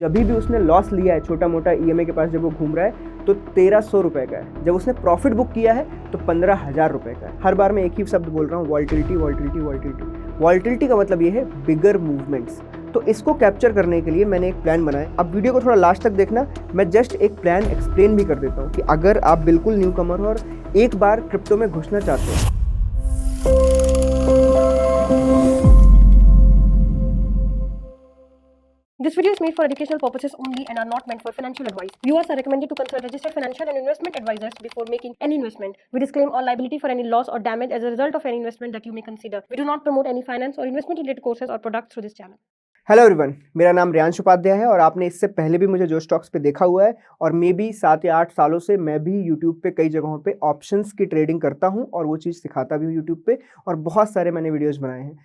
जभी भी उसने लॉस लिया है छोटा मोटा ईएमआई के पास जब वो घूम रहा है तो 1300 रुपए का है। जब उसने प्रॉफिट बुक किया है तो 15,000 रुपए का है। हर बार मैं एक ही शब्द बोल रहा हूँ, वॉल्टिलिटी वॉल्टिलिटी वॉल्टिलिटी। वॉल्टिलिटी का मतलब ये है बिगर मूवमेंट्स। तो इसको कैप्चर करने के लिए मैंने एक प्लान बनाया। अब वीडियो को थोड़ा लास्ट तक देखना, मैं जस्ट एक प्लान एक्सप्लेन भी कर देता हूँ कि अगर आप बिल्कुल न्यू कमर हो और एक बार क्रिप्टो में घुसना चाहते हो। This video is made for educational purposes only and are not meant for financial advice. Viewers are recommended to consult registered financial and investment advisors before making any investment. We disclaim all liability for any loss or damage as a result of any investment that you may consider. We do not promote any finance or investment related courses or products through this channel. Hello everyone, मेरा नाम रियांश उपाध्याय है और आपने इससे पहले भी मुझे जो स्टॉक्स पे देखा हुआ है और मे बी 7 या 8 सालों से मैं भी यूट्यूब पे कई जगहों पे ऑप्शंस की ट्रेडिंग करता हूं और वो चीज़ सिखाता भी हूं यूट्यूब पे और बहुत सारे मैंने वीडियोस बनाए हैं।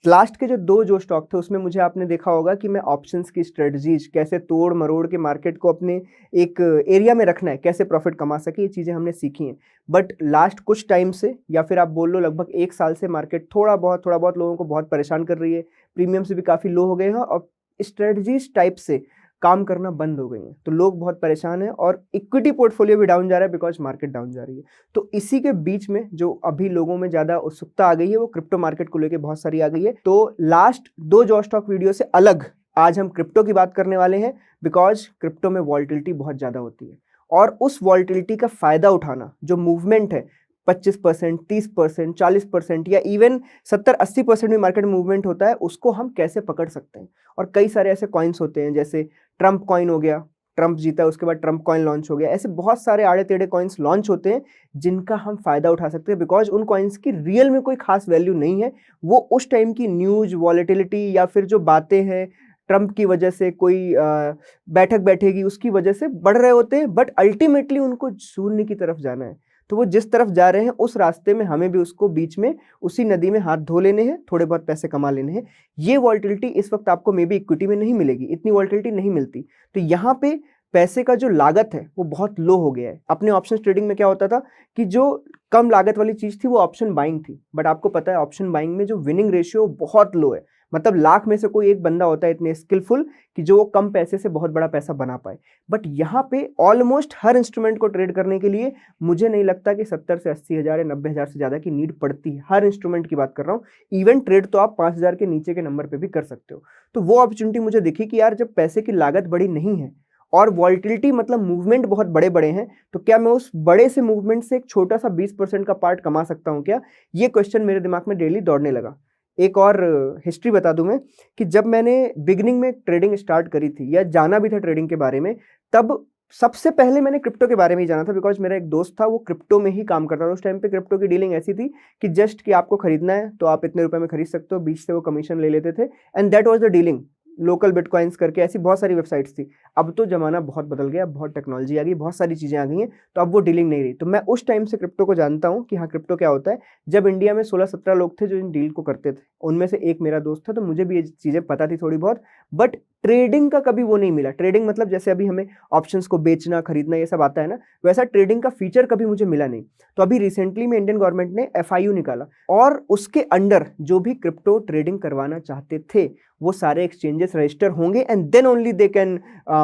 लास्ट के जो स्टॉक थे उसमें मुझे आपने देखा होगा कि मैं ऑप्शंस की स्ट्रेटजीज कैसे तोड़ मरोड़ के मार्केट को अपने एक एरिया में रखना है, कैसे प्रॉफिट कमा सके, ये चीज़ें हमने सीखी हैं। बट लास्ट कुछ टाइम से या फिर आप बोल लो लगभग 1 साल से मार्केट थोड़ा बहुत लोगों को बहुत परेशान कर रही है। प्रीमियम्स भी काफ़ी लो हो गए हैं और स्ट्रेटजीज टाइप से काम करना बंद हो गई हैं। तो लोग बहुत परेशान हैं और इक्विटी पोर्टफोलियो भी डाउन जा रहा है बिकॉज मार्केट डाउन जा रही है। तो इसी के बीच में जो अभी लोगों में ज़्यादा उत्सुकता आ गई है वो क्रिप्टो मार्केट को लेकर बहुत सारी आ गई है। तो लास्ट 2 जो स्टॉक वीडियो से अलग आज हम क्रिप्टो की बात करने वाले हैं बिकॉज क्रिप्टो में वॉल्टिलिटी बहुत ज़्यादा होती है और उस वॉल्टिलिटी का फ़ायदा उठाना, जो मूवमेंट है 25%, 30%, 40% या इवन 70-80% भी मार्केट मूवमेंट होता है, उसको हम कैसे पकड़ सकते हैं। और कई सारे ऐसे कॉइन्स होते हैं जैसे ट्रम्प कॉइन हो गया, ट्रम्प जीता उसके बाद ट्रम्प कॉइन लॉन्च हो गया। ऐसे बहुत सारे आड़े टेढ़े कॉइन्स लॉन्च होते हैं जिनका हम फायदा उठा सकते हैं बिकॉज उन कॉइन्स की रियल में कोई खास वैल्यू नहीं है। वो उस टाइम की न्यूज, वॉलेटिलिटी या फिर जो बातें हैं ट्रम्प की वजह से कोई बैठक बैठेगी उसकी वजह से बढ़ रहे होते हैं, बट अल्टीमेटली उनको शून्य की तरफ जाना है। तो वो जिस तरफ जा रहे हैं उस रास्ते में हमें भी उसको बीच में उसी नदी में हाथ धो लेने हैं, थोड़े बहुत पैसे कमा लेने हैं। ये वॉल्टिलिटी इस वक्त आपको मे बी इक्विटी में नहीं मिलेगी, इतनी वॉल्टिलिटी नहीं मिलती। तो यहाँ पे पैसे का जो लागत है वो बहुत लो हो गया है। अपने ऑप्शन ट्रेडिंग में क्या होता था कि जो कम लागत वाली चीज थी वो ऑप्शन बाइंग थी, बट आपको पता है ऑप्शन बाइंग में जो विनिंग रेशियो बहुत लो है। मतलब लाख में से कोई एक बंदा होता है इतने स्किलफुल कि जो वो कम पैसे से बहुत बड़ा पैसा बना पाए। बट यहाँ पे ऑलमोस्ट हर इंस्ट्रूमेंट को ट्रेड करने के लिए मुझे नहीं लगता कि 70 से 80 हज़ार या 90 हज़ार से ज़्यादा की नीड पड़ती है। हर इंस्ट्रूमेंट की बात कर रहा हूँ। इवन ट्रेड तो आप 5,000 के नीचे के नंबर पे भी कर सकते हो। तो वो अपॉर्चुनिटी मुझे दिखी कि यार जब पैसे की लागत बड़ी नहीं है और वॉल्टिलिटी मतलब मूवमेंट बहुत बड़े बड़े हैं, तो क्या मैं उस बड़े से मूवमेंट से एक छोटा सा 20% का पार्ट कमा सकता हूँ क्या? ये क्वेश्चन मेरे दिमाग में डेली दौड़ने लगा। एक और हिस्ट्री बता दूं मैं कि जब मैंने बिगनिंग में ट्रेडिंग स्टार्ट करी थी या जाना भी था ट्रेडिंग के बारे में, तब सबसे पहले मैंने क्रिप्टो के बारे में ही जाना था बिकॉज मेरा एक दोस्त था वो क्रिप्टो में ही काम करता था। उस टाइम पे क्रिप्टो की डीलिंग ऐसी थी कि जस्ट कि आपको खरीदना है तो आप इतने रुपए में खरीद सकते हो, बीच से वो कमीशन ले लेते थे and that was the dealing. Local bitcoins करके ऐसी बहुत सारी वेबसाइट्स थी। अब तो जमाना बहुत बदल गया, बहुत टेक्नोलॉजी आ गई, बहुत सारी चीज़ें आ गई हैं, तो अब वो डीलिंग नहीं रही। तो मैं उस टाइम से क्रिप्टो को जानता हूँ कि हाँ क्रिप्टो क्या होता है। जब इंडिया में 16-17 लोग थे जो इन डील को करते थे, उनमें से एक मेरा दोस्त था, तो मुझे भी ये चीज़ें पता थी थोड़ी बहुत, बट ट्रेडिंग का कभी वो नहीं मिला। ट्रेडिंग मतलब जैसे अभी हमें ऑप्शंस को बेचना खरीदना ये सब आता है ना, वैसा ट्रेडिंग का फीचर कभी मुझे मिला नहीं। तो अभी रिसेंटली में इंडियन गवर्नमेंट ने FIU निकाला और उसके अंडर जो भी क्रिप्टो ट्रेडिंग करवाना चाहते थे वो सारे एक्सचेंजेस रजिस्टर होंगे and then only they can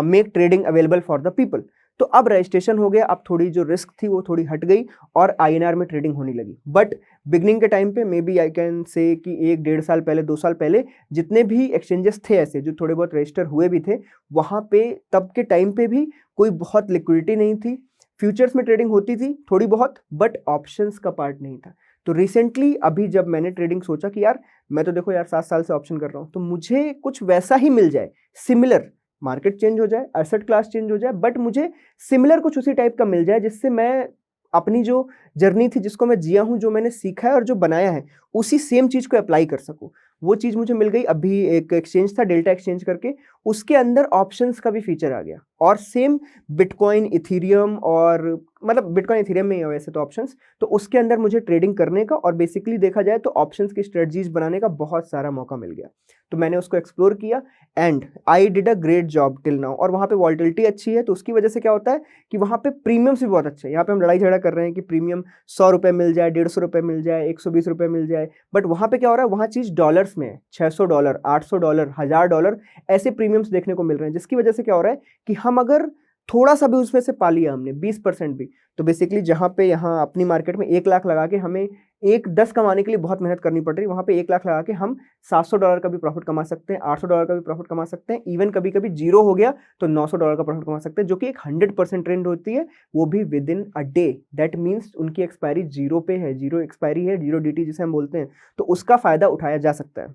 make trading available for the people. तो अब रजिस्ट्रेशन हो गया, अब थोड़ी जो रिस्क थी वो थोड़ी हट गई और INR में ट्रेडिंग होने लगी। बट बिगनिंग के टाइम पे may B I can say कि 1-1.5 साल पहले, 2 साल पहले जितने भी एक्सचेंजेस थे ऐसे जो थोड़े बहुत रजिस्टर हुए भी थे, वहाँ पे तब के टाइम पे भी कोई बहुत लिक्विडिटी नहीं थी। फ्यूचर्स में ट्रेडिंग होती थी थोड़ी बहुत, बट ऑप्शंस का पार्ट नहीं था। तो रिसेंटली अभी जब मैंने ट्रेडिंग सोचा कि यार मैं तो देखो यार 7 साल से ऑप्शन कर रहा हूँ, तो मुझे कुछ वैसा ही मिल जाए, सिमिलर। मार्केट चेंज हो जाए, एसेट क्लास चेंज हो जाए, बट मुझे सिमिलर कुछ उसी टाइप का मिल जाए जिससे मैं अपनी जो जर्नी थी, जिसको मैं जिया हूँ, जो मैंने सीखा है और जो बनाया है, उसी सेम चीज़ को अप्लाई कर सकूँ। वो चीज़ मुझे मिल गई। अभी एक एक्सचेंज था डेल्टा एक्सचेंज करके, उसके अंदर ऑप्शंस का भी फीचर आ गया। और सेम बिटकॉइन, इथीरियम और मतलब बिटकॉइन इथीरियम में ही है वैसे तो ऑप्शंस, तो उसके अंदर मुझे ट्रेडिंग करने का और बेसिकली देखा जाए तो ऑप्शंस की स्ट्रेटजीज बनाने का बहुत सारा मौका मिल गया। तो मैंने उसको एक्सप्लोर किया and I did a great job till now. और वहाँ पे वॉल्टिलिटी अच्छी है, तो उसकी वजह से क्या होता है कि वहाँ पे प्रीमियम्स भी बहुत अच्छे हैं। यहाँ पे हम लड़ाई झगड़ा कर रहे हैं कि प्रीमियम 100 रुपये मिल जाए, 150 रुपये मिल जाए, 120 रुपये मिल जाए, बट वहाँ पे क्या हो रहा है, वहाँ चीज़ डॉलर्स में है। $600, $800, $1000 ऐसे प्रीमियम्स देखने को मिल रहे हैं, जिसकी वजह से क्या हो रहा है कि हम अगर थोड़ा सा भी उसमें से पा लिया हमने 20% भी, तो बेसिकली जहाँ पे यहाँ अपनी मार्केट में 1 लाख लगा के हमें 1-10 कमाने के लिए बहुत मेहनत करनी पड़ रही है, वहाँ पे 1 लाख लगा के हम $700 का भी प्रॉफिट कमा सकते हैं, $800 का भी प्रॉफिट कमा सकते हैं, इवन कभी कभी जीरो हो गया तो $900 का प्रॉफिट कमा सकते हैं, जो कि एक 100% ट्रेंड होती है, वो भी with in a day. That means उनकी एक्सपायरी जीरो पे है, जीरो एक्सपायरी है, जीरो dt जिसे हम बोलते हैं, तो उसका फायदा उठाया जा सकता है।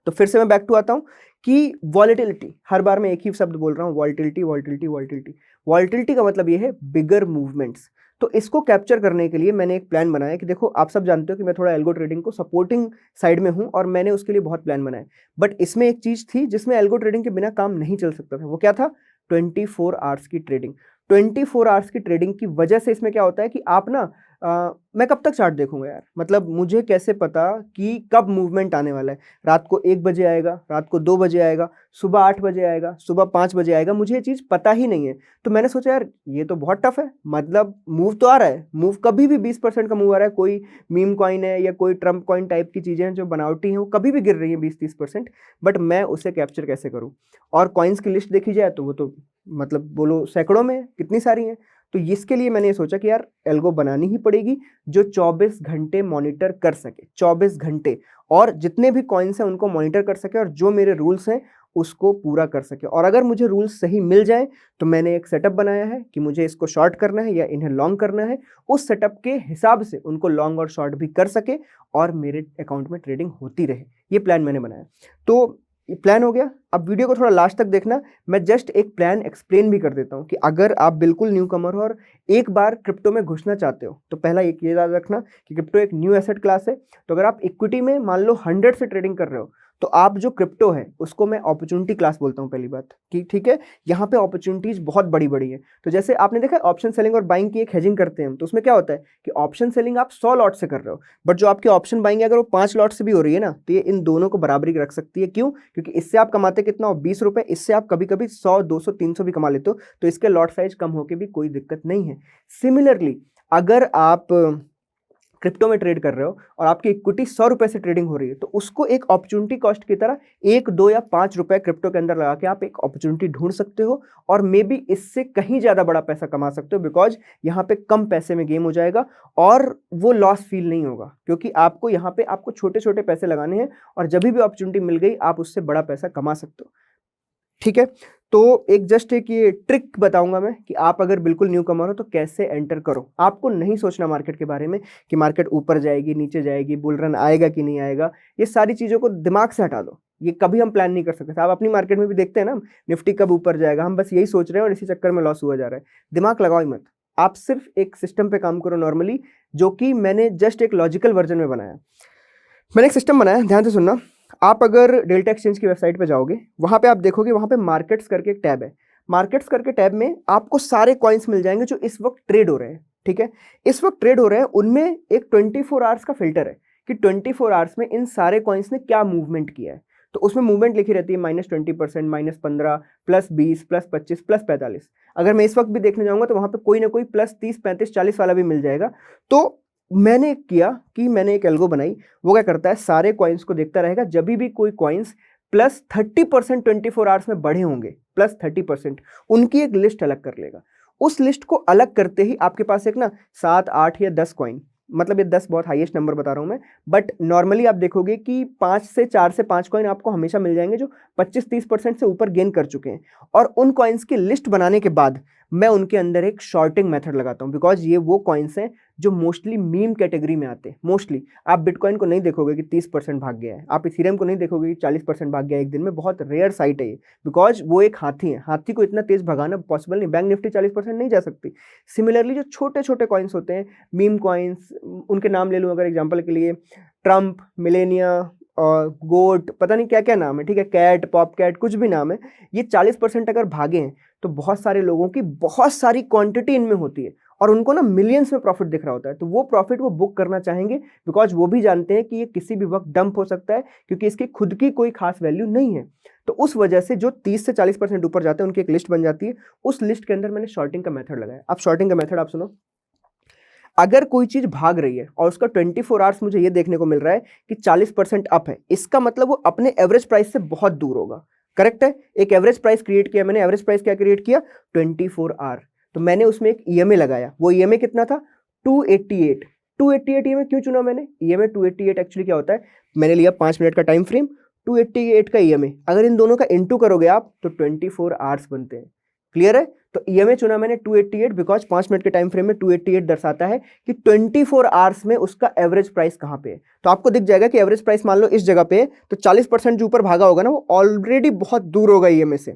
तो फिर से मैं बैक टू आता हूँ कि वॉलेटिलिटी, हर बार मैं एक ही शब्द बोल रहा हूँ, वॉलेटिलिटी वॉलेटिलिटी वॉलेटिलिटी। वॉलेटिलिटी का मतलब ये है बिगर मूवमेंट्स। तो इसको कैप्चर करने के लिए मैंने एक प्लान बनाया कि देखो, आप सब जानते हो कि मैं थोड़ा एल्गो ट्रेडिंग को सपोर्टिंग साइड में हूँ और मैंने उसके लिए बहुत प्लान बनाए, बट इसमें एक चीज़ थी जिसमें एल्गो ट्रेडिंग के बिना काम नहीं चल सकता था। वो क्या था? 24 आवर्स की ट्रेडिंग। 24 आवर्स की ट्रेडिंग की वजह से इसमें क्या होता है कि आप ना मैं कब तक चार्ट देखूंगा यार, मतलब मुझे कैसे पता कि कब मूवमेंट आने वाला है? रात को 1 बजे आएगा, रात को 2 बजे आएगा, सुबह 8 बजे आएगा, सुबह 5 बजे आएगा, मुझे ये चीज़ पता ही नहीं है। तो मैंने सोचा यार ये तो बहुत टफ है, मतलब मूव तो आ रहा है, मूव कभी भी 20% का मूव आ रहा है, कोई मीम कॉइन है या कोई ट्रम्प कॉइन टाइप की चीज़ें हैं जो बनावटी हैं, वो कभी भी गिर रही हैं 20-30%, बट मैं उसे कैप्चर कैसे करूँ? और कॉइन्स की लिस्ट देखी जाए तो वो तो मतलब बोलो सैकड़ों में, कितनी सारी हैं। तो इसके लिए मैंने ये सोचा कि यार एल्गो बनानी ही पड़ेगी जो 24 घंटे मॉनिटर कर सके, 24 घंटे, और जितने भी कॉइन्स हैं उनको मॉनिटर कर सके और जो मेरे रूल्स हैं उसको पूरा कर सके। और अगर मुझे रूल्स सही मिल जाए तो मैंने एक सेटअप बनाया है कि मुझे इसको शॉर्ट करना है या इन्हें लॉन्ग करना है, उस सेटअप के हिसाब से उनको लॉन्ग और शॉर्ट भी कर सके और मेरे अकाउंट में ट्रेडिंग होती रहे। ये प्लान मैंने बनाया। तो ये प्लान हो गया। अब वीडियो को थोड़ा लास्ट तक देखना, मैं जस्ट एक प्लान एक्सप्लेन भी कर देता हूँ कि अगर आप बिल्कुल न्यू कमर हो और एक बार क्रिप्टो में घुसना चाहते हो, तो पहला एक ये याद रखना कि क्रिप्टो एक न्यू एसेट क्लास है। तो अगर आप इक्विटी में मान लो 100 से ट्रेडिंग कर रहे हो, तो आप जो क्रिप्टो है उसको मैं अपॉर्चुनिटी क्लास बोलता हूँ। पहली बात कि ठीक है, यहाँ पे अपॉर्चुनिटीज बहुत बड़ी बड़ी है। तो जैसे आपने देखा ऑप्शन सेलिंग और बाइंग की एक हेजिंग करते हैं हम, तो उसमें क्या होता है कि ऑप्शन सेलिंग आप 100 लॉट से कर रहे हो, बट जो आपकी ऑप्शन बाइंग है अगर वो 5 लॉट से भी हो रही है ना, तो ये इन दोनों को बराबरी रख सकती है। क्यों? क्योंकि इससे आप कमाते कितना हो? 20 रुपए, इससे आप कभी कभी 100, 200, 300 भी कमा लेते हो, तो इसके लॉट साइज कम होके भी कोई दिक्कत नहीं है। सिमिलरली अगर आप क्रिप्टो में ट्रेड कर रहे हो और आपकी इक्विटी 100 रुपए से ट्रेडिंग हो रही है, तो उसको एक अपॉर्चुनिटी कॉस्ट की तरह 1, 2 या 5 रुपए क्रिप्टो के अंदर लगा के आप एक अपॉर्चुनिटी ढूंढ सकते हो और मे बी इससे कहीं ज़्यादा बड़ा पैसा कमा सकते हो, बिकॉज यहाँ पे कम पैसे में गेम हो जाएगा और वो लॉस फील नहीं होगा, क्योंकि आपको यहाँ पे आपको छोटे छोटे पैसे लगाने हैं और जब भी अपॉर्चुनिटी मिल गई आप उससे बड़ा पैसा कमा सकते हो। ठीक है, तो एक जस्ट एक ये ट्रिक बताऊंगा मैं कि आप अगर बिल्कुल न्यू कमर हो तो कैसे एंटर करो। आपको नहीं सोचना मार्केट के बारे में कि मार्केट ऊपर जाएगी, नीचे जाएगी, बुल रन आएगा कि नहीं आएगा, ये सारी चीज़ों को दिमाग से हटा दो। ये कभी हम प्लान नहीं कर सकते। आप अपनी मार्केट में भी देखते हैं ना, निफ्टी कब ऊपर जाएगा, हम बस यही सोच रहे हैं और इसी चक्कर में लॉस हुआ जा रहा है। दिमाग लगाओ ही मत, आप सिर्फ एक सिस्टम पे काम करो नॉर्मली, जो कि मैंने जस्ट एक लॉजिकल वर्जन में बनाया। मैंने एक सिस्टम बनाया, ध्यान से सुनना। आप अगर डेल्टा एक्सचेंज की वेबसाइट पे जाओगे, वहाँ पे आप देखोगे वहाँ पे मार्केट्स करके एक टैब है। मार्केट्स करके टैब में आपको सारे कॉइन्स मिल जाएंगे जो इस वक्त ट्रेड हो रहे हैं। ठीक है, इस वक्त ट्रेड हो रहे हैं, उनमें एक 24 आवर्स का फिल्टर है कि 24 आवर्स में इन सारे कॉइन्स ने क्या मूवमेंट किया है। तो उसमें मूवमेंट लिखी रहती है -20%, -15, +20, +25, +45। अगर मैं इस वक्त भी देखने जाऊँगा तो वहाँ पर कोई ना कोई +30, 35, 40 वाला भी मिल जाएगा। तो मैंने किया कि मैंने एक एल्गो बनाई, वो क्या करता है, सारे कॉइन्स को देखता रहेगा, जब भी कोई कॉइन्स +30% 24 आवर्स में बढ़े होंगे, +30%, उनकी एक लिस्ट अलग कर लेगा। उस लिस्ट को अलग करते ही आपके पास एक ना 7, 8 या 10 कॉइन, मतलब ये 10 बहुत हाईएस्ट नंबर बता रहा हूं मैं, बट नॉर्मली आप देखोगे कि 4 से 5 कॉइन आपको हमेशा मिल जाएंगे जो 25-30% से ऊपर गेन कर चुके हैं। और उन कॉइन्स की लिस्ट बनाने के बाद मैं उनके अंदर एक शॉर्टिंग मेथड लगाता हूं, बिकॉज ये वो कॉइन्स हैं जो मोस्टली मीम कैटेगरी में आते हैं। मोस्टली आप बिटकॉइन को नहीं देखोगे कि 30% भाग गया है, आप इथेरियम को नहीं देखोगे कि 40% भाग गया एक दिन में, बहुत रेयर साइट है ये, बिकॉज वो एक हाथी है, हाथी को इतना तेज भगाना पॉसिबल नहीं। बैंक निफ्टी 40% नहीं जा सकती। सिमिलरली जो छोटे छोटे कॉइन्स होते हैं, मीम कॉइन्स, उनके नाम ले लूँ अगर एग्जाम्पल के लिए, ट्रम्प, मिलेनिया और गोट, पता नहीं क्या क्या नाम है, ठीक है, कैट, पॉप कैट, कुछ भी नाम है, ये 40% अगर भागे हैं तो बहुत सारे लोगों की बहुत सारी क्वांटिटी इनमें होती है और उनको ना मिलियंस में प्रॉफिट दिख रहा होता है, तो वो प्रॉफिट वो बुक करना चाहेंगे बिकॉज वो भी जानते हैं कि ये किसी भी वक्त डंप हो सकता है क्योंकि इसकी खुद की कोई खास वैल्यू नहीं है। तो उस वजह से जो 30 से 40% ऊपर जाते हैं उनकी एक लिस्ट बन जाती है। उस लिस्ट के अंदर मैंने शॉर्टिंग का मेथड लगाया। अब शॉर्टिंग का मेथड आप सुनो। अगर कोई चीज भाग रही है और उसका 24 आवर्स मुझे ये देखने को मिल रहा है कि 40% अप है, इसका मतलब वो अपने एवरेज प्राइस से बहुत दूर होगा। करेक्ट है, एक एवरेज प्राइस क्रिएट किया मैंने। एवरेज प्राइस क्या क्रिएट किया? 24 आवर। तो मैंने उसमें एक ईएमए लगाया। वो ईएमए कितना था? 288। 288 ईएमए क्यों चुना मैंने? ईएमए 288 एक्चुअली क्या होता है, मैंने लिया 5 मिनट का टाइम फ्रेम, 288 का ईएमए, अगर इन दोनों का इंटू करोगे आप तो 24 आवर्स बनते हैं। क्लियर है? तो ईएमए चुना मैंने 288 बिकॉज 5 मिनट के टाइम फ्रेम में 288 दर्शाता है कि 24 आवर्स में उसका एवरेज प्राइस कहां पे है। तो आपको दिख जाएगा कि एवरेज प्राइस मान लो इस जगह पे है, तो 40% जो ऊपर भागा होगा ना वो ऑलरेडी बहुत दूर होगा ईएमए से।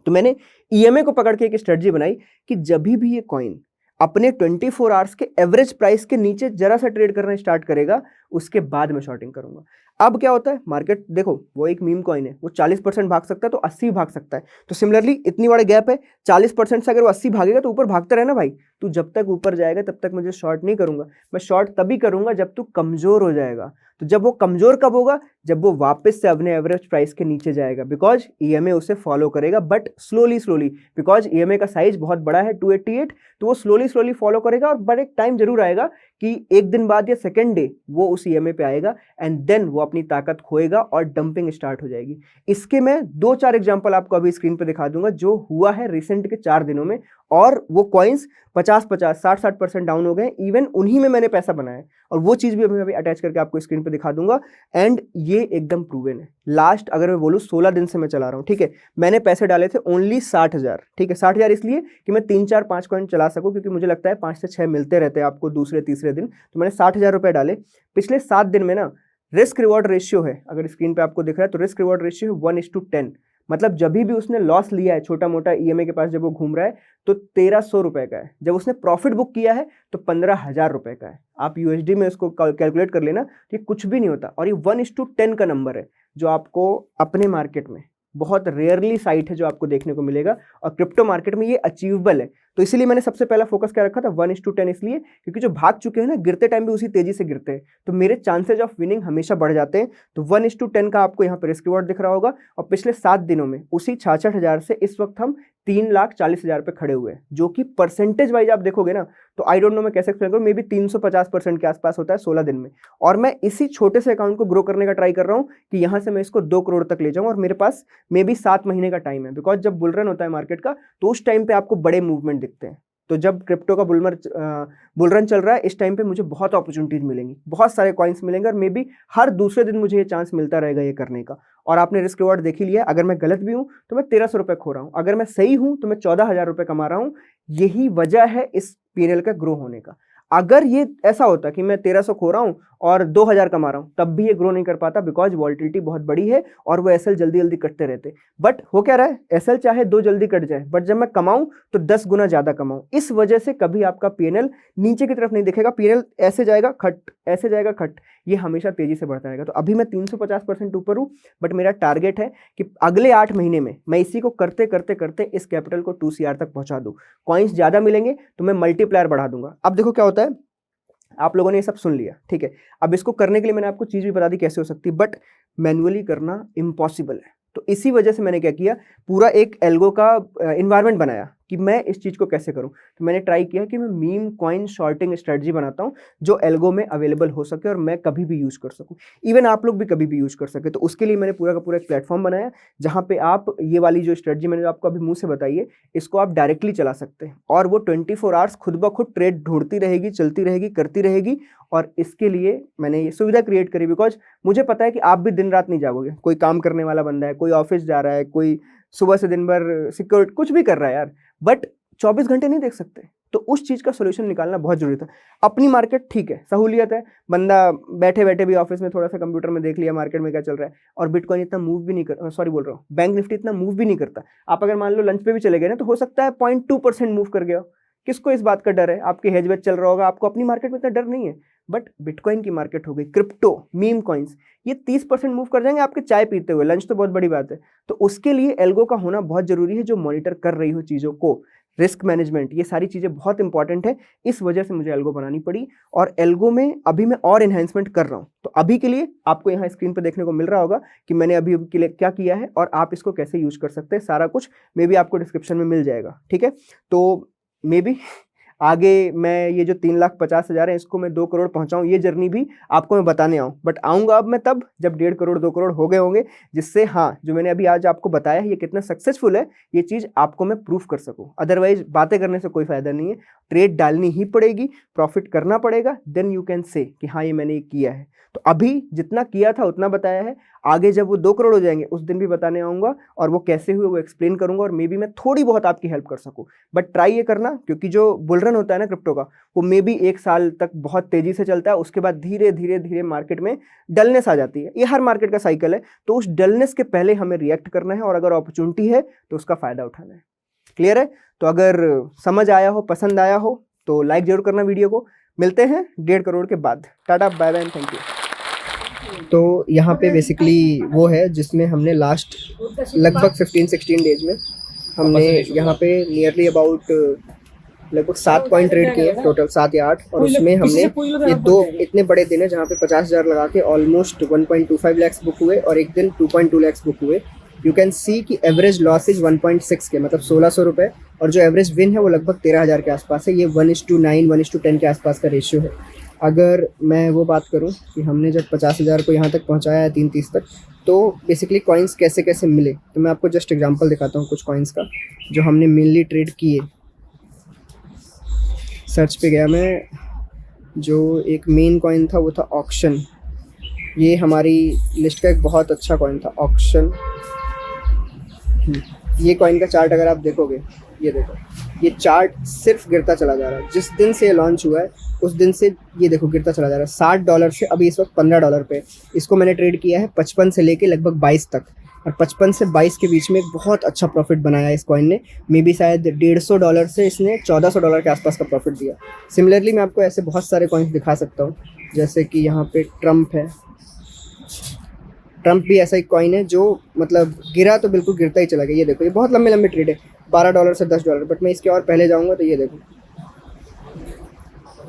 तो मैंने ईएमए को पकड़ के एक स्ट्रेटजी बनाई कि जब भी ये कॉइन अपने 24 आवर्स के एवरेज प्राइस के नीचे जरा सा ट्रेड करना स्टार्ट करेगा उसके बाद मैं शॉर्टिंग करूंगा। अब क्या होता है, मार्केट देखो वो एक मीम कॉइन है, वो 40% भाग सकता है तो 80 भाग सकता है। तो सिमिलरली इतनी बड़ा गैप है, 40% से अगर वो 80 भागेगा तो ऊपर भागता रहना भाई। तू जब तक ऊपर जाएगा तब तक मुझे शॉर्ट नहीं करूंगा, मैं शॉर्ट तभी करूंगा जब तू कमजोर हो जाएगा। तो जब वो कमजोर कब होगा? जब वो वापस से अपने एवरेज प्राइस के नीचे जाएगा, बिकॉज ईएमए उसे फॉलो करेगा but slowly slowly, because EMA का साइज बहुत बड़ा है 288, तो वो स्लोली स्लोली फॉलो करेगा और बट एक टाइम जरूर आएगा कि एक दिन बाद या सेकेंड डे वो उस ईएमए पे आएगा एंड देन वो अपनी ताकत खोएगा और डंपिंग स्टार्ट हो जाएगी। इसके मैं 2-4 एग्जांपल आपको अभी स्क्रीन पे दिखा दूंगा जो हुआ है रिसेंट के 4 दिनों में, और वो कॉइन्स 50-50, 60-60% डाउन हो गए। इवन उन्हीं में मैंने पैसा बनाया और वो चीज भी मैं अभी अटैच करके आपको स्क्रीन पे दिखा दूंगा। एंड ये एकदम प्रूवन है। लास्ट अगर मैं बोलूँ 16 दिन से मैं चला रहा हूँ, ठीक है। मैंने पैसे डाले थे ओनली 60,000, ठीक है। 60,000 इसलिए कि मैं 3-4-5 कॉइन चला सकूँ, क्योंकि मुझे लगता है 5 से 6 मिलते रहते हैं आपको दूसरे तीसरे दिन। तो मैंने 60,000 रुपए डाले। पिछले 7 दिन में ना रिस्क रिवॉर्ड रेशियो है, अगर स्क्रीन पे आपको दिख रहा है तो रिस्क रिवॉर्ड रेशियो है 1:10। मतलब जब भी उसने लॉस लिया है छोटा मोटा ईएमए के पास जब वो घूम रहा है तो 1300 रुपए का है। जब उसने प्रॉफिट बुक किया है तो 15,000 रुपए का है। आप यूएसडी में उसको कैलकुलेट कर लेना, ये कुछ भी नहीं होता। और ये 1:10 का नंबर है जो आपको अपने मार्केट में बहुत रेयरली साइट है जो आपको देखने को मिलेगा, और क्रिप्टो मार्केट में ये अचीवेबल है। तो इसीलिए मैंने सबसे पहला फोकस क्या रखा था 1:10, इसलिए क्योंकि जो भाग चुके हैं ना गिरते टाइम भी उसी तेजी से गिरते हैं, तो मेरे चांसेज ऑफ विनिंग हमेशा बढ़ जाते हैं। तो 1:10 का आपको यहाँ पे रिस्क रिवॉर्ड दिख रहा होगा। और पिछले 7 दिनों में उसी 66,000 से इस वक्त हम 3,40,000 पे खड़े हुए हैं, जो कि परसेंटेज वाइज आप देखोगे ना तो आई डोंट नो मैं कैसे एक्सप्लेन करूँ, मे बी 350% के आसपास होता है 16 दिन में। और मैं इसी छोटे से अकाउंट को ग्रो करने का ट्राई कर रहा हूँ कि यहाँ से मैं इसको 2 करोड़ तक ले जाऊँ, और मेरे पास मे बी 7 महीने का टाइम है। बिकॉज जब बुल रन होता है मार्केट का तो उस टाइम पे आपको बड़े मूवमेंट दिखते हैं। तो जब क्रिप्टो का बुल रन चल रहा है इस टाइम पे मुझे बहुत अपॉर्चुनिटीज मिलेंगी, बहुत सारे कॉइन्स मिलेंगे, और मे बी हर दूसरे दिन मुझे ये चांस मिलता रहेगा ये करने का। और आपने रिस्क रिवॉर्ड देख ही लिया। अगर मैं गलत भी हूं तो मैं 1300 रुपए खो रहा हूं, अगर मैं सही हूं तो मैं 14,000 रुपए कमा रहा हूं। यही वजह है इस पीएनएल का ग्रो होने का। अगर ये ऐसा होता कि मैं 1300 खो रहा हूं और 2,000 कमा रहा हूं, तब भी ये ग्रो नहीं कर पाता, बिकॉज वॉलिटिलिटी बहुत बड़ी है और वो एसएल जल्दी जल्दी कटते रहते। बट हो क्या रहा है, एसएल चाहे 2 जल्दी कट जाए, बट जब मैं कमाऊं तो 10 गुना ज्यादा कमाऊं। इस वजह से कभी आपका पीएनएल नीचे की तरफ नहीं दिखेगा। पीएनएल ऐसे जाएगा खट, ऐसे जाएगा खट, ये हमेशा तेजी से बढ़ता रहेगा। तो अभी मैं 350% ऊपर हूं, बट मेरा टारगेट है कि अगले 8 महीने में मैं इसी को करते करते करते इस कैपिटल को 2CR तक पहुंचा दूं। कॉइन्स ज्यादा मिलेंगे तो मैं मल्टीप्लायर बढ़ा दूंगा। अब देखो क्या होता है, आप लोगों ने ये सब सुन लिया, ठीक है। अब इसको करने के लिए मैंने आपको चीज भी बता दी कैसे हो सकती है, बट मैन्युअली करना इम्पॉसिबल है। तो इसी वजह से मैंने क्या किया, पूरा एक एल्गो का इन्वायरमेंट बनाया कि मैं इस चीज को कैसे करूं। तो मैंने ट्राई किया कि मैं मीम कॉइन शॉर्टिंग स्ट्रेटजी बनाता हूं जो एल्गो में अवेलेबल हो सके और मैं कभी भी यूज कर सकूं, इवन आप लोग भी कभी भी यूज कर सके। तो उसके लिए मैंने पूरा का पूरा एक प्लेटफॉर्म बनाया जहां पे आप ये वाली जो स्ट्रेटजी मैंने आपको अभी मुंह से बताई है इसको आप डायरेक्टली चला सकते हैं, और वो 24 आवर्स खुद ब खुद ट्रेड ढूंढती रहेगी, चलती रहेगी, करती रहेगी। और इसके लिए मैंने ये सुविधा क्रिएट करी, बिकॉज मुझे पता है कि आप भी दिन रात नहीं जागोगे। कोई काम करने वाला बंदा है, कोई ऑफिस जा रहा है, कोई सुबह से दिन भर सिक्योरिटी कुछ भी कर रहा है यार, बट 24 घंटे नहीं देख सकते। तो उस चीज का सोल्यूशन निकालना बहुत जरूरी था। अपनी मार्केट ठीक है, सहूलियत है, बंदा बैठे बैठे भी ऑफिस में थोड़ा सा कंप्यूटर में देख लिया मार्केट में क्या चल रहा है। और बिटकॉइन इतना मूव भी नहीं कर, सॉरी बोल रहा हूँ, बैंक निफ्टी इतना मूव भी नहीं करता। आप अगर मान लो लंच पे भी चले गए ना तो हो सकता है 0.2% मूव कर गया। किसको इस बात का डर है? आपके हेज वेज चल रहा होगा, आपको अपनी मार्केट में इतना डर नहीं है। बट बिटकॉइन की मार्केट हो गई, क्रिप्टो, मीम कॉइन्स, ये 30% मूव कर जाएंगे आपके चाय पीते हुए, लंच तो बहुत बड़ी बात है। तो उसके लिए एल्गो का होना बहुत जरूरी है, जो मॉनिटर कर रही हो चीज़ों को, रिस्क मैनेजमेंट, ये सारी चीज़ें बहुत इंपॉर्टेंट है। इस वजह से मुझे एल्गो बनानी पड़ी और एल्गो में अभी मैं और इन्हेंसमेंट कर रहा हूँ। तो अभी के लिए आपको यहाँ स्क्रीन पर देखने को मिल रहा होगा कि मैंने अभी के लिए क्या किया है और आप इसको कैसे यूज कर सकते हैं, सारा कुछ मे बी आपको डिस्क्रिप्शन में मिल जाएगा, ठीक है। तो मे बी आगे मैं ये जो 3,50,000 है इसको मैं 2 करोड़ पहुंचाऊं, ये जर्नी भी आपको मैं बताने आऊं, बट आऊंगा अब मैं तब जब 1.5 करोड़ 2 करोड़ हो गए होंगे, जिससे हाँ जो मैंने अभी आज आपको बताया है ये कितना सक्सेसफुल है, ये चीज़ आपको मैं प्रूफ कर सकूं। अदरवाइज बातें करने से कोई फायदा नहीं है, ट्रेड डालनी ही पड़ेगी, प्रॉफिट करना पड़ेगा, देन यू कैन से कि हाँ ये मैंने किया है। तो अभी जितना किया था उतना बताया है, आगे जब वो 2 करोड़ हो जाएंगे उस दिन भी बताने आऊँगा और वो कैसे हुए वो एक्सप्लेन करूँगा और मे बी मैं थोड़ी बहुत आपकी हेल्प कर सकूँ। बट ट्राई ये करना, क्योंकि जो बुल रन होता है ना क्रिप्टो का, वो मे बी 1 साल तक बहुत तेज़ी से चलता है, उसके बाद धीरे धीरे धीरे मार्केट में डलनेस आ जाती है। ये हर मार्केट का साइकिल है, तो उस डलनेस के पहले हमें रिएक्ट करना है और अगर अपॉर्चुनिटी है तो उसका फ़ायदा उठाना है। क्लियर है? तो अगर समझ आया हो, पसंद आया हो तो लाइक जरूर करना वीडियो को। मिलते हैं 1.5 करोड़ के बाद। Tata, bye bye, thank you. तो यहाँ पे बेसिकली वो है जिसमें हमने लास्ट लगभग 15-16 डेज में हमने यहाँ पे नियरली अबाउट लगभग 7 कॉइन ट्रेड किए, टोटल 7 या 8, और उसमें हमने ये 2 इतने बड़े दिन है जहाँ पे 50,000 लगा के ऑलमोस्ट 1.25 लाख बुक हुए और एक दिन 2.2 लाख बुक हुए। यू कैन सी कि एवरेज लॉसेज 1.6 के, मतलब 1,600 रुपये, और जो एवरेज विन है वो लगभग 13,000 के आसपास है। ये 1:9 1:10 के आसपास का रेशियो है। अगर मैं वो बात करूं कि हमने जब 50,000 को यहाँ तक पहुँचाया है 3:30 तक, तो बेसिकली कॉइन्स कैसे कैसे मिले, तो मैं आपको जस्ट एग्जांपल दिखाता हूँ कुछ कॉइन्स का जो हमने मेनली ट्रेड किए। सर्च पे गया मैं, जो एक मेन कॉइन था वो था ऑक्शन। ये हमारी लिस्ट का एक बहुत अच्छा कॉइन था ऑक्शन। ये कॉइन का चार्ट अगर आप देखोगे, ये देखो, ये चार्ट सिर्फ गिरता चला जा रहा है। जिस दिन से ये लॉन्च हुआ है उस दिन से ये देखो गिरता चला जा रहा है। $60 से अभी इस वक्त $15 पे। इसको मैंने ट्रेड किया है 55 से लेके लगभग 22 तक, और 55 से 22 के बीच में एक बहुत अच्छा प्रॉफिट बनाया है इस कॉइन ने। मे बी शायद $150 से इसने $1,400 के आसपास का प्रॉफिट दिया। सिमिलरली मैं आपको ऐसे बहुत सारे कॉइन्स दिखा सकता हूँ, जैसे कि यहाँ पे ट्रम्प है। ट्रम्प भी ऐसा एक कॉइन है जो मतलब गिरा तो बिल्कुल गिरता ही चला गया। ये देखो, ये बहुत लंबे लंबे ट्रेड है, $12 से $10, बट मैं इसके और पहले जाऊँगा तो ये देखो,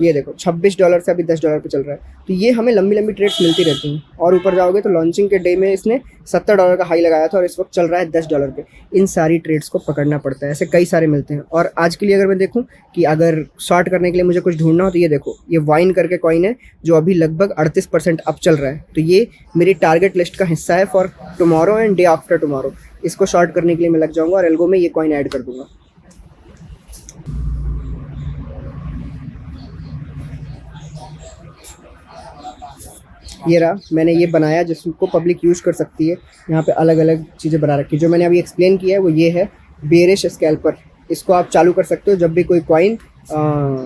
ये देखो $26 से अभी $10 पे चल रहा है। तो ये हमें लंबी लंबी ट्रेड्स मिलती रहती हैं। और ऊपर जाओगे तो लॉन्चिंग के डे में इसने $70 का हाई लगाया था और इस वक्त चल रहा है $10 पे। इन सारी ट्रेड्स को पकड़ना पड़ता है, ऐसे कई सारे मिलते हैं। और आज के लिए अगर मैं देखूं कि अगर शॉर्ट करने के लिए मुझे कुछ ढूंढना हो तो ये देखो, ये वाइन करके कॉइन है जो अभी लगभग 38% अप चल रहा है। तो ये मेरी टारगेट लिस्ट का हिस्सा है for tomorrow and day after tomorrow. इसको शॉर्ट करने के लिए मैं लग जाऊँगा और एल्गो में ये कॉइन ऐड कर दूँगा। ये रहा, मैंने ये बनाया जिसको पब्लिक यूज़ कर सकती है। यहाँ पे अलग अलग चीज़ें बना रखी। जो मैंने अभी एक्सप्लेन किया है वो ये है बेरिश स्कैल्पर। इसको आप चालू कर सकते हो जब भी कोई कॉइन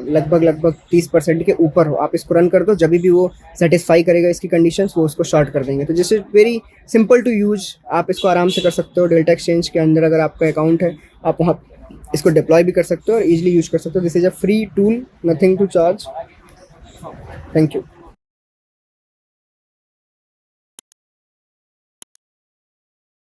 लगभग 30% के ऊपर हो। आप इसको रन कर दो, जब भी वो सेटिस्फाई करेगा इसकी कंडीशंस, वो उसको शॉर्ट कर देंगे। तो this is very simple to use, आप इसको आराम से कर सकते हो। डेल्टा एक्सचेंज के अंदर अगर आपका अकाउंट है, आप वहाँ इसको डिप्लॉय भी कर सकते हो और ईजिली यूज कर सकते हो। This is a free tool, nothing to charge. Thank you.